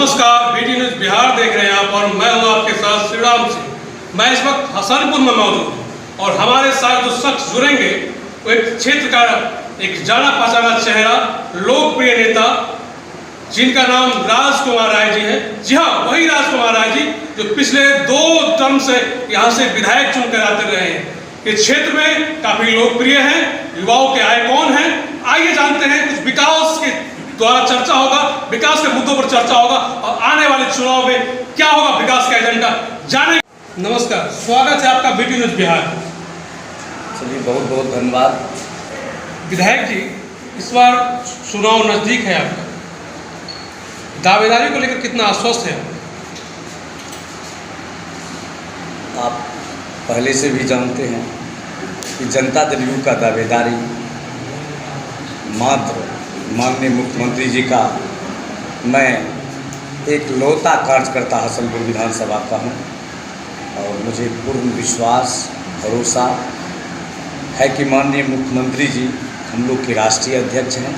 नमस्कार, BT news Bihar देख रहे हैं आप और मैं हूं आपके साथ श्रीराम सिंह। मैं इस वक्त हसनपुर में मौजूद हूं और हमारे साथ जो शख्स जुड़ेंगे वो एक क्षेत्र का एक जाना पहचाना चेहरा, लोकप्रिय नेता जिनका नाम राजकुमार राय जी है। जी हाँ, वही राजकुमार राय जी जो पिछले 2 टर्म से यहाँ से विधायक चुनकर आते रहे हैं। इस क्षेत्र में काफी लोकप्रिय हैं, युवाओं के आइकॉन हैं। आइए जानते हैं, कुछ विकास के द्वारा चर्चा होगा, विकास के मुद्दों पर चर्चा होगा और आने वाले चुनाव में क्या होगा विकास का एजेंडा जाने। नमस्कार, स्वागत है आपका बीटी न्यूज बिहार। चलिए, बहुत बहुत धन्यवाद। विधायक जी, इस बार चुनाव नजदीक है, आपका दावेदारी को लेकर कितना आश्वस्त है? आप पहले से भी जानते हैं कि जनता दल यू का दावेदारी मात्र माननीय मुख्यमंत्री जी का मैं एक लौता कार्यकर्ता हसनपुर विधानसभा का हूं और मुझे पूर्ण विश्वास भरोसा है कि माननीय मुख्यमंत्री जी हम लोग के राष्ट्रीय अध्यक्ष हैं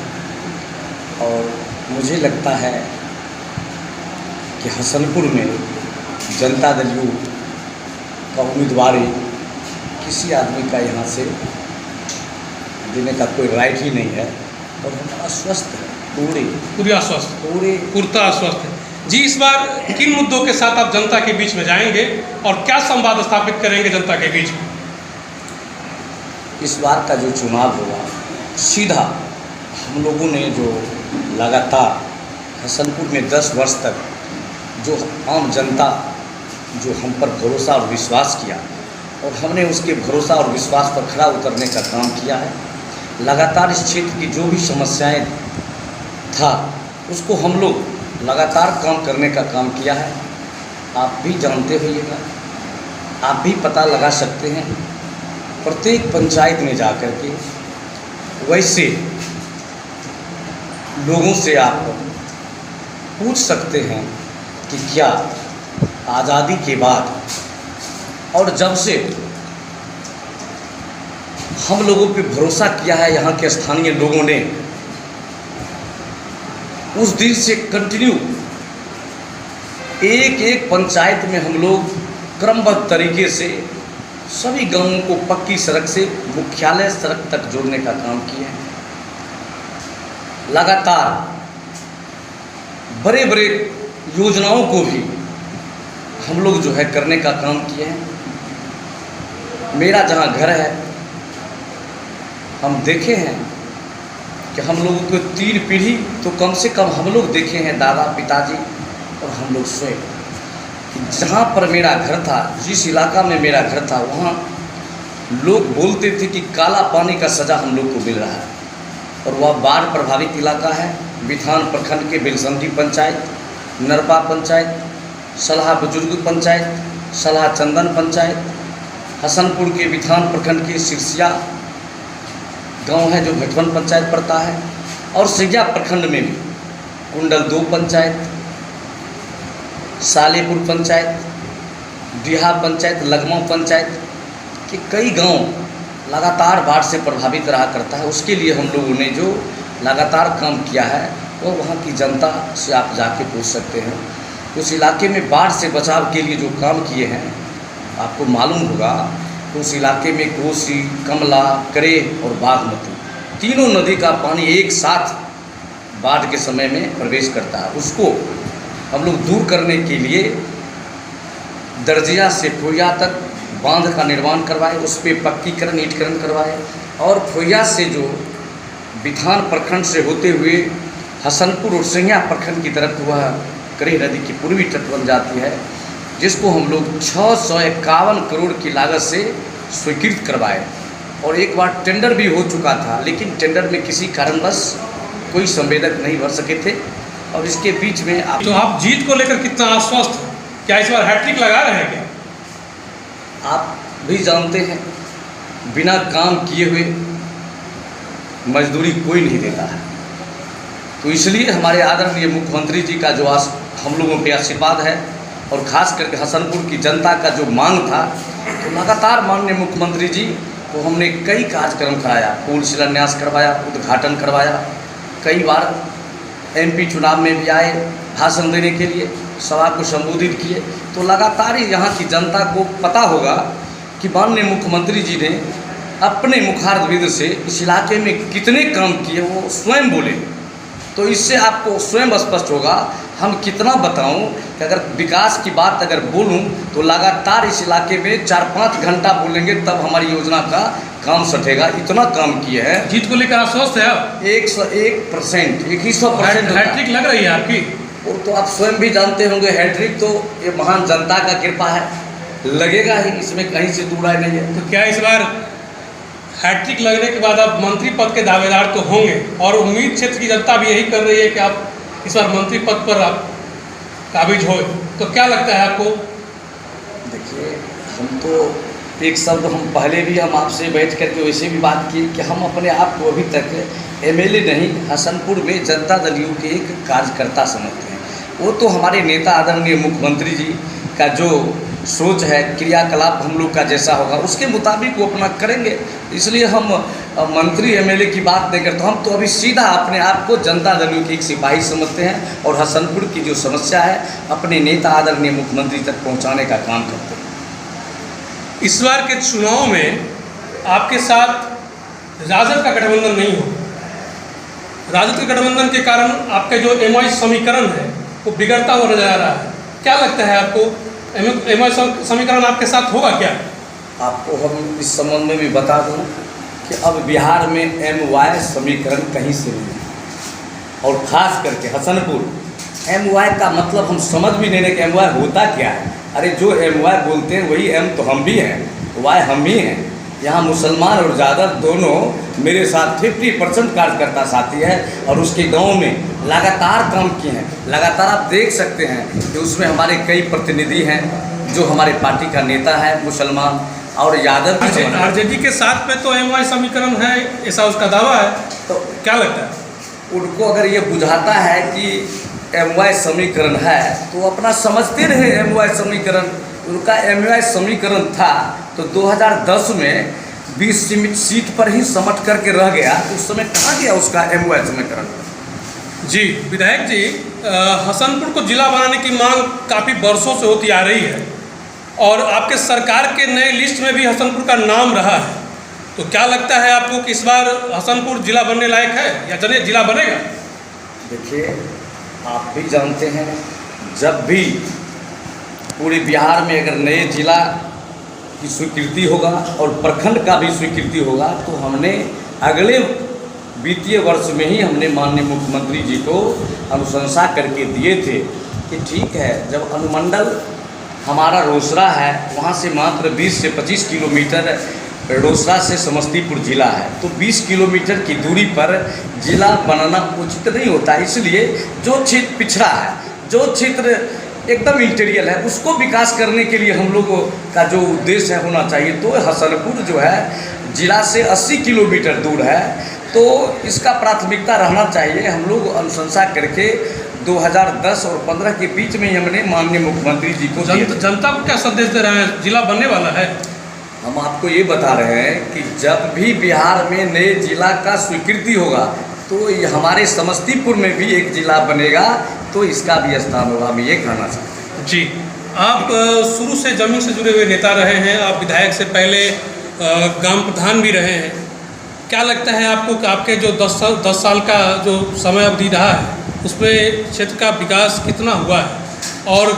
और मुझे लगता है कि हसनपुर में जनता दल यू का उम्मीदवारी किसी आदमी का यहाँ से देने का कोई राइट ही नहीं है और हम आश्वस्त हैं, पूरा आश्वस्त है। जी, इस बार किन मुद्दों के साथ आप जनता के बीच में जाएंगे और क्या संवाद स्थापित करेंगे जनता के बीच में? इस बार का जो चुनाव होगा, सीधा हम लोगों ने जो लगातार हसनपुर में 10 वर्ष तक जो आम जनता जो हम पर भरोसा और विश्वास किया और हमने उसके भरोसा और विश्वास पर खरा उतरने का काम किया है। लगातार इस क्षेत्र की जो भी समस्याएं था उसको हम लोग लगातार काम करने का काम किया है। आप भी जानते होइएगा, आप भी पता लगा सकते हैं प्रत्येक पंचायत में जाकर के वैसे लोगों से आप पूछ सकते हैं कि क्या आज़ादी के बाद और जब से हम लोगों पे भरोसा किया है यहाँ के स्थानीय लोगों ने, उस दिन से कंटिन्यू एक एक पंचायत में हम लोग क्रमबद्ध तरीके से सभी गांवों को पक्की सड़क से मुख्यालय सड़क तक जोड़ने का काम किया है। लगातार बड़े बड़े योजनाओं को भी हम लोग जो है करने का काम किए हैं। मेरा जहाँ घर है, हम देखे हैं कि हम लोगों को 3 पीढ़ी तो कम से कम हम लोग देखे हैं, दादा पिताजी और हम लोग स्वयं, कि जहाँ पर मेरा घर था, जिस इलाका में मेरा घर था, वहाँ लोग बोलते थे कि काला पानी का सज़ा हम लोग को मिल रहा है। और वह बाढ़ प्रभावित इलाका है। बिथान प्रखंड के बेलसंडी पंचायत, नरपा पंचायत, सलाह बुजुर्ग पंचायत, सलाह चंदन पंचायत, हसनपुर के बिथान प्रखंड के सिरसिया गांव है जो भटवन पंचायत पड़ता है, और सिंगिया प्रखंड में भी कुंडल 2 पंचायत, सालेपुर पंचायत, डिहा पंचायत, लगमा पंचायत के कई गांव लगातार बाढ़ से प्रभावित रहा करता है। उसके लिए हम लोगों ने जो लगातार काम किया है वो वहाँ की जनता से आप जाके पूछ सकते हैं। उस इलाके में बाढ़ से बचाव के लिए जो काम किए हैं, आपको मालूम होगा तो उस इलाके में कोसी, कमला, करेह और बागमती तीनों नदी का पानी एक साथ बाढ़ के समय में प्रवेश करता है। उसको हम लोग दूर करने के लिए दर्जिया से फोया तक बांध का निर्माण करवाए, उस पर पक्कीकरण ईंटकरण करवाए और फोया से जो बिथान प्रखंड से होते हुए हसनपुर और सिंगिया प्रखंड की तरफ वह करेह नदी की पूर्वी तट बन जाती है, जिसको हम लोग 651 करोड़ की लागत से स्वीकृत करवाए। और एक बार टेंडर भी हो चुका था, लेकिन टेंडर में किसी कारणवश कोई संवेदक नहीं भर सके थे। और इसके बीच में आप जीत को लेकर कितना आश्वस्त हैं? क्या इस बार हैट्रिक लगा रहे हैं क्या? आप भी जानते हैं, बिना काम किए हुए मजदूरी कोई नहीं देता है। तो इसलिए हमारे आदरणीय मुख्यमंत्री जी का जो हम लोगों पे आशीर्वाद है और ख़ास करके हसनपुर की जनता का जो मांग था, तो लगातार माननीय मुख्यमंत्री जी को हमने कई कार्यक्रम कराया, पुल शिलान्यास करवाया, उद्घाटन करवाया, कई बार MP चुनाव में भी आए भाषण देने के लिए, सभा को संबोधित किए। तो लगातार ही यहाँ की जनता को पता होगा कि माननीय मुख्यमंत्री जी ने अपने मुखारविंद से इस इलाके में कितने काम किए, वो स्वयं बोले। तो इससे आपको स्वयं स्पष्ट होगा। हम कितना बताऊं कि अगर विकास की बात अगर बोलूं तो लगातार इस इलाके में 4-5 घंटा बोलेंगे तब हमारी योजना का काम सटेगा। इतना काम किए हैं। जीत को लेकर आश्वस्त है आप? 101%, 100% हैट्रिक लग रही है आपकी? वो तो आप स्वयं भी जानते होंगे। हैट्रिक तो ये महान जनता का कृपा है, लगेगा ही, इसमें कहीं से दूर राय नहीं है। तो क्या इस बार हैट्रिक लगने के बाद आप मंत्री पद के दावेदार तो होंगे, और उम्मीद क्षेत्र की जनता भी यही कर रही है कि आप इस बार मंत्री पद पर आप काबिज हो, तो क्या लगता है आपको? देखिए, हम तो एक शब्द हम पहले भी हम आपसे बैठ करके वैसे भी बात की कि हम अपने आप को अभी तक MLA नहीं, हसनपुर में जनता दल यू के एक कार्यकर्ता समझते हैं। वो तो हमारे नेता आदरणीय मुख्यमंत्री जी का जो सोच है, क्रियाकलाप हम लोग का जैसा होगा उसके मुताबिक वो अपना करेंगे। इसलिए हम मंत्री MLA की बात नहीं करते। हम तो अभी सीधा अपने आप को जनता दल यू के एक सिपाही समझते हैं और हसनपुर की जो समस्या है अपने नेता आदरणीय मुख्यमंत्री तक पहुंचाने का काम करते हैं। इस बार के चुनाव में आपके साथ राजद का गठबंधन नहीं हो, राजद के गठबंधन के कारण आपका जो MI समीकरण है वो बिगड़ता हुआ नजर आ रहा है। क्या लगता है आपको, MI समीकरण आपके साथ होगा क्या? आपको हम इस संबंध में भी बता दूं कि अब बिहार में MY समीकरण कहीं से नहीं है, और ख़ास करके हसनपुर MY का मतलब हम समझ भी नहीं रहे कि MY होता क्या है। अरे जो MY बोलते हैं वही M तो हम भी हैं, Y हम ही हैं। यहाँ मुसलमान और यादव दोनों मेरे साथ 50% कार्यकर्ता साथी है, और उसके गांव में लगातार काम किए हैं। लगातार आप देख सकते हैं कि उसमें हमारे कई प्रतिनिधि हैं जो हमारे पार्टी का नेता है, मुसलमान और यादव भी। RJD के साथ में तो MY समीकरण है, ऐसा उसका दावा है, तो क्या लगता है उनको? अगर ये बुझाता है कि MY समीकरण है तो अपना समझते रहे। MY समीकरण उनका MY समीकरण था तो 2010 में 20 सीट पर ही समट करके रह गया। उस समय कहाँ गया उसका MY समीकरण? जी विधायक जी, हसनपुर को जिला बनाने की मांग काफ़ी वर्षों से होती आ रही है, और आपके सरकार के नए लिस्ट में भी हसनपुर का नाम रहा है। तो क्या लगता है आपको कि इस बार हसनपुर जिला बनने लायक है या चलिए जिला बनेगा? देखिए, आप भी जानते हैं, जब भी पूरे बिहार में अगर नए जिला की स्वीकृति होगा और प्रखंड का भी स्वीकृति होगा तो हमने अगले वित्तीय वर्ष में ही हमने माननीय मुख्यमंत्री जी को अनुशंसा करके दिए थे कि ठीक है, जब अनुमंडल हमारा रोसड़ा है, वहाँ से मात्र 20 से 25 किलोमीटर रोसड़ा से समस्तीपुर जिला है, तो 20 किलोमीटर की दूरी पर जिला बनाना उचित नहीं होता। इसलिए जो क्षेत्र पिछड़ा है, जो क्षेत्र एकदम इंटीरियर है, उसको विकास करने के लिए हम लोगों का जो उद्देश्य है होना चाहिए। तो हसनपुर जो है जिला से 80 किलोमीटर दूर है, तो इसका प्राथमिकता रहना चाहिए। हम लोग अनुशंसा करके 2010 और 15 के बीच में हमने माननीय मुख्यमंत्री जी को जनता को क्या संदेश दे रहे हैं? जिला बनने वाला है। हम आपको ये बता रहे हैं कि जब भी बिहार में नए जिला का स्वीकृति होगा तो हमारे समस्तीपुर में भी एक जिला बनेगा, तो इसका भी स्थान होगा। हम ये कहना चाहते हैं। जी, आप शुरू से जमीन से जुड़े हुए नेता रहे हैं, आप विधायक से पहले ग्राम प्रधान भी रहे हैं। क्या लगता है आपको कि आपके जो 10 साल का जो समय अवधि रहा है उसमें क्षेत्र का विकास कितना हुआ है, और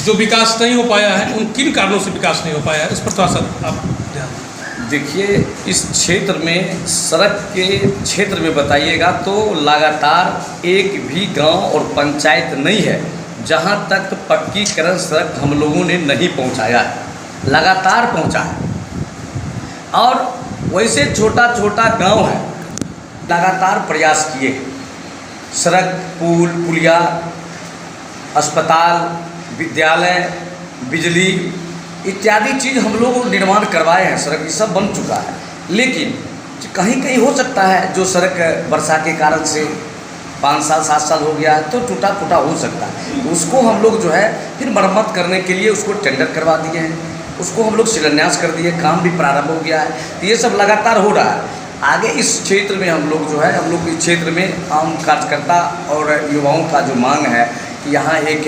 जो विकास नहीं हो पाया है उन किन कारणों से विकास नहीं हो पाया है, इस पर थोड़ा सा आप ध्यान देखिए। इस क्षेत्र में सड़क के क्षेत्र में बताइएगा तो लगातार एक भी गांव और पंचायत नहीं है जहां तक पक्कीकरण सड़क हम लोगों ने नहीं पहुंचाया है। लगातार पहुंचा है, और वैसे छोटा छोटा गांव है, लगातार प्रयास किए। सड़क, पुल, पुलिया, अस्पताल, विद्यालय, बिजली इत्यादि चीज़ हम लोग निर्माण करवाए हैं। सड़क ये सब बन चुका है, लेकिन कहीं कहीं हो सकता है जो सड़क वर्षा के कारण से 5 साल 7 साल हो गया है तो टूटा फूटा हो सकता है। उसको हम लोग जो है फिर मरम्मत करने के लिए उसको टेंडर करवा दिए हैं, उसको हम लोग शिलान्यास कर दिए, काम भी प्रारंभ हो गया है। तो ये सब लगातार हो रहा है। आगे इस क्षेत्र में हम लोग जो है, हम लोग इस क्षेत्र में आम कार्यकर्ता और युवाओं का जो मांग है कि यहाँ एक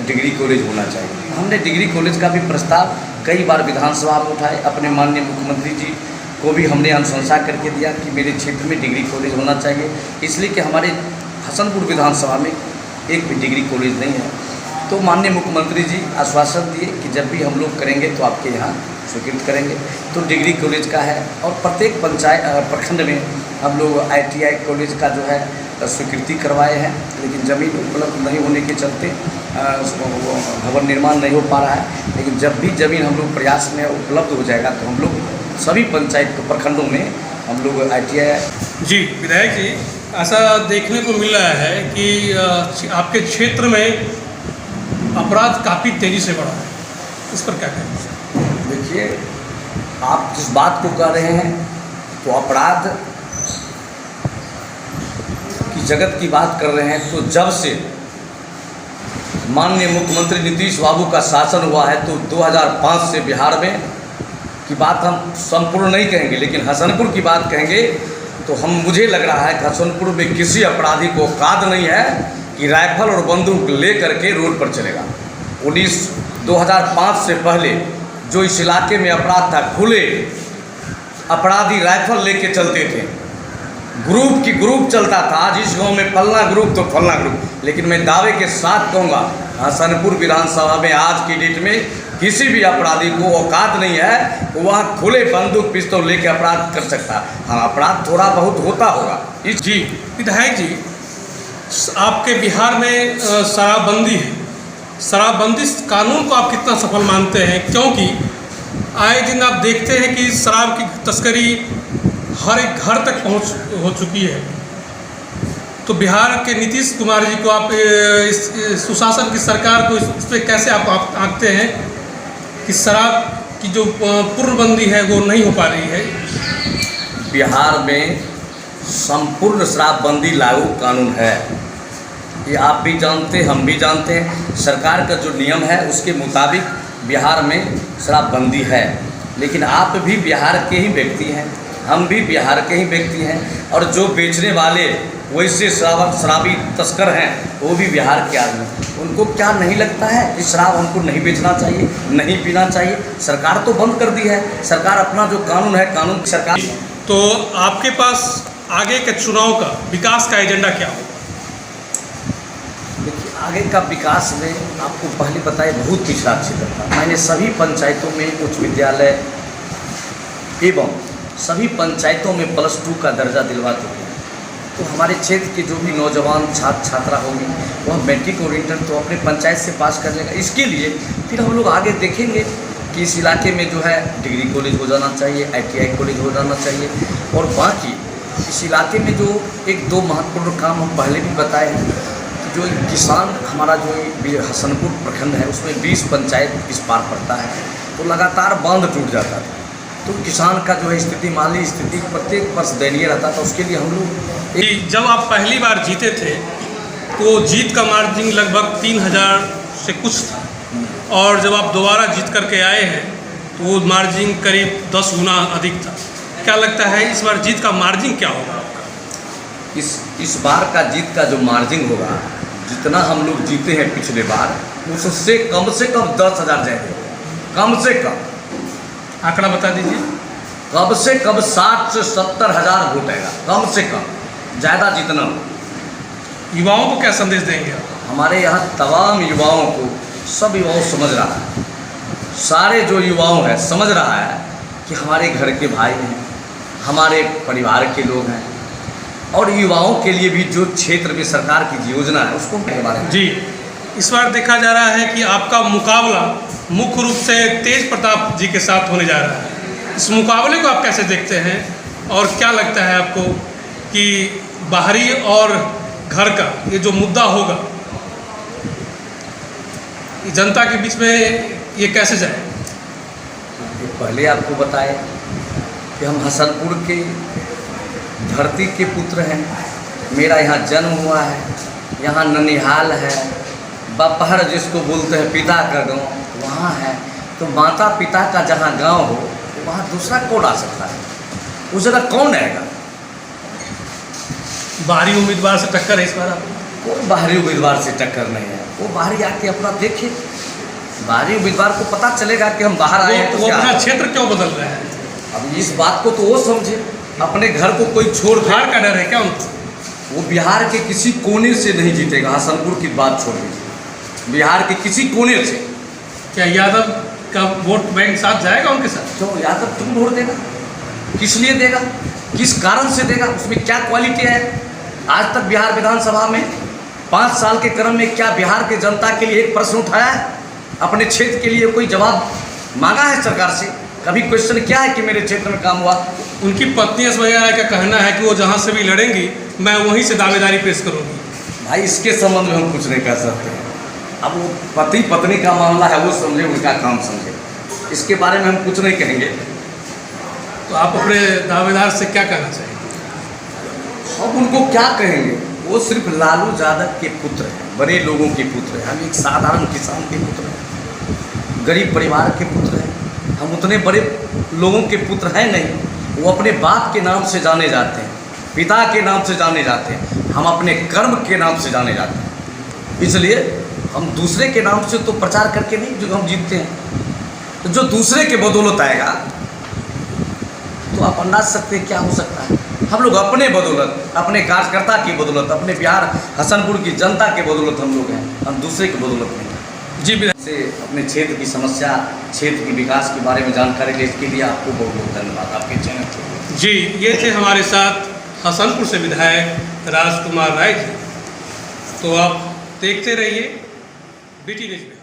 डिग्री कॉलेज होना चाहिए। हमने डिग्री कॉलेज का भी प्रस्ताव कई बार विधानसभा में उठाए, अपने माननीय मुख्यमंत्री जी को भी हमने अनुशंसा करके दिया कि मेरे क्षेत्र में डिग्री कॉलेज होना चाहिए, इसलिए कि हमारे हसनपुर विधानसभा में एक भी डिग्री कॉलेज नहीं है। तो माननीय मुख्यमंत्री जी आश्वासन दिए कि जब भी हम लोग करेंगे तो आपके यहाँ स्वीकृत करेंगे। तो डिग्री कॉलेज का है और प्रत्येक पंचायत प्रखंड में हम लोग ITI कॉलेज का जो है स्वीकृति करवाए हैं, लेकिन ज़मीन उपलब्ध नहीं होने के चलते भवन निर्माण नहीं हो पा रहा है। लेकिन जब भी ज़मीन हम लोग प्रयास में उपलब्ध हो जाएगा तो हम लोग सभी पंचायत प्रखंडों में हम लोग ITI। जी विधायक जी, ऐसा देखने को मिल रहा है कि आपके क्षेत्र में अपराध काफ़ी तेज़ी से बढ़ा है, इस पर क्या कहें? देखिए, आप जिस बात को कह रहे हैं तो अपराध की जगत की बात कर रहे हैं, तो जब से माननीय मुख्यमंत्री नीतीश बाबू का शासन हुआ है तो 2005 से बिहार में की बात हम संपूर्ण नहीं कहेंगे, लेकिन हसनपुर की बात कहेंगे तो मुझे लग रहा है कि हसनपुर में किसी अपराधी को औकात नहीं है कि राइफल और बंदूक ले करके रोड पर चलेगा। 2005 से पहले जो इस इलाके में अपराध था, खुले अपराधी राइफल लेके चलते थे, ग्रुप की ग्रुप चलता था। आज इस गांव में फलना ग्रुप तो फलना ग्रुप, लेकिन मैं दावे के साथ कहूँगा हसनपुर विधानसभा में आज की डेट में किसी भी अपराधी को औकात नहीं है वह खुले बंदूक पिस्तौल लेके अपराध कर सकता। हाँ, अपराध थोड़ा बहुत होता होगा। जी विधायक जी, आपके बिहार में शराबबंदी है, शराबबंदी कानून को आप कितना सफल मानते हैं? क्योंकि आए दिन आप देखते हैं कि शराब की तस्करी हर एक घर तक पहुंच हो चुकी है। तो बिहार के नीतीश कुमार जी को आप इस सुशासन की सरकार को इस पर कैसे आप आंकते हैं कि शराब की जो पूर्णबंदी है वो नहीं हो पा रही है? बिहार में संपूर्ण शराबबंदी लागू कानून है, ये आप भी जानते हैं, हम भी जानते हैं। सरकार का जो नियम है उसके मुताबिक बिहार में शराबबंदी है, लेकिन आप भी बिहार के ही व्यक्ति हैं, हम भी बिहार के ही व्यक्ति हैं, और जो बेचने वाले वैसे शराबी तस्कर हैं वो भी बिहार के आदमी। उनको क्या नहीं लगता है कि शराब हमको नहीं बेचना चाहिए, नहीं पीना चाहिए? सरकार तो बंद कर दी है, सरकार अपना जो कानून है, कानून सरकार। तो आपके पास आगे के चुनाव का विकास का एजेंडा क्या होगा? देखिए, आगे का विकास में आपको पहले बताए बहुत पिछड़ा क्षेत्र था। मैंने सभी पंचायतों में उच्च विद्यालय एवं सभी पंचायतों में +2 का दर्जा दिलवा चुके हैं। तो हमारे क्षेत्र के जो भी नौजवान छात्र छात्रा होंगे वह मैट्रिक और इंटर तो अपने पंचायत से पास कर लेगा। इसके लिए फिर हम लोग आगे देखेंगे कि इस इलाके में जो है डिग्री कॉलेज हो जाना चाहिए, ITI कॉलेज हो जाना चाहिए, और बाकी इस इलाके में जो 1-2 महत्वपूर्ण काम हम पहले भी बताए हैं कि जो किसान हमारा जो हसनपुर प्रखंड है उसमें 20 पंचायत इस पार पड़ता है, तो लगातार बांध टूट जाता था। तो किसान का जो है स्थिति, माली स्थिति प्रत्येक वर्ष दयनीय रहता था। उसके लिए हम लोग जब आप पहली बार जीते थे तो जीत का मार्जिन लगभग 3000 से कुछ था, और जब आप दोबारा जीत करके आए हैं तो वो मार्जिन करीब 10 गुना अधिक था। क्या लगता है इस बार जीत का मार्जिन क्या होगा आपका? इस बार का जीत का जो मार्जिन होगा, जितना हम लोग जीते हैं पिछले बार उससे कम 10,000 जाएंगे, कम से कम। आंकड़ा बता दीजिए। कम से कम 60 से 70 हज़ार वोट आएगा, कम से कम, ज़्यादा जितना। युवाओं को क्या संदेश देंगे आप? हमारे यहाँ तमाम युवाओं को, सब युवाओं समझ रहा है, सारे जो युवाओं हैं समझ रहा है कि हमारे घर के भाई हैं, हमारे परिवार के लोग हैं, और युवाओं के लिए भी जो क्षेत्र में सरकार की योजना है उसको के बारे में। जी, इस बार देखा जा रहा है कि आपका मुकाबला मुख्य रूप से तेज प्रताप जी के साथ होने जा रहा है। इस मुकाबले को आप कैसे देखते हैं, और क्या लगता है आपको कि बाहरी और घर का ये जो मुद्दा होगा जनता के बीच में ये कैसे जाए? पहले आपको बताएं कि हम हसनपुर के धरती के पुत्र हैं, मेरा यहाँ जन्म हुआ है, यहाँ ननिहाल है, बपहर जिसको बोलते हैं पिता का गांव वहाँ है। तो माता पिता का जहाँ गांव हो वहाँ दूसरा कौन आ सकता है? उस जगह कौन आएगा? बाहरी उम्मीदवार से टक्कर है इस बार आपको? कोई बाहरी उम्मीदवार से टक्कर नहीं है। वो बाहरी आके अपना देखे, बाहरी उम्मीदवार को पता चलेगा कि हम बाहर आए हैं तो वो क्या अपना है। क्षेत्र क्यों बदल रहे हैं? अब इस बात को तो वो समझे, अपने घर को कोई छोड़ दे। हार का डर है क्या उनको? वो बिहार के किसी कोने से नहीं जीतेगा। हसनपुर की बात छोड़ दीजिए, बिहार के किसी कोने से। क्या यादव का वोट बैंक साथ जाएगा उनके साथ? क्यों यादव क्यों वोट देगा? किस लिए देगा? किस कारण से देगा? उसमें क्या क्वालिटी है? आज तक बिहार विधानसभा में 5 साल के क्रम में क्या बिहार के जनता के लिए एक प्रश्न उठाया है? अपने क्षेत्र के लिए कोई जवाब मांगा है सरकार से? कभी क्वेश्चन क्या है कि मेरे क्षेत्र में काम हुआ? उनकी पत्नी ऐश्वर्या राय का कहना है कि वो जहाँ से भी लड़ेंगी मैं वहीं से दावेदारी पेश करूँगी। भाई इसके संबंध में हम कुछ नहीं कर सकते हैं। अब वो पति पत्नी का मामला है, वो समझे, उनका काम समझे, इसके बारे में हम कुछ नहीं कहेंगे। तो आप अपने दावेदार से क्या कहना चाहेंगे? हम उनको क्या कहेंगे? वो सिर्फ लालू यादव के पुत्र हैं, बड़े लोगों के पुत्र हैं। हम एक साधारण किसान के पुत्र हैं, गरीब परिवार के पुत्र हैं। हम उतने बड़े लोगों के पुत्र हैं नहीं। वो अपने बाप के नाम से जाने जाते हैं, पिता के नाम से जाने जाते हैं। हम अपने कर्म के नाम से जाने जाते हैं। इसलिए हम दूसरे के नाम से तो प्रचार करके नहीं जो हम जीतते हैं। तो जो दूसरे के बदौलत आएगा तो आप अंदाज सकते हैं क्या हो सकता है। हम लोग अपने बदौलत, अपने कार्यकर्ता की बदौलत, अपने बिहार हसनपुर की जनता के बदौलत हम लोग हैं, हम दूसरे की बदौलत नहीं। जी से अपने क्षेत्र की समस्या, क्षेत्र के विकास के बारे में जानकारी ले, इसके लिए आपको बहुत बहुत धन्यवाद आपके चैनल को। जी, ये थे हमारे साथ हसनपुर से विधायक राजकुमार राय जी। तो आप देखते रहिए BT न्यूज़ में।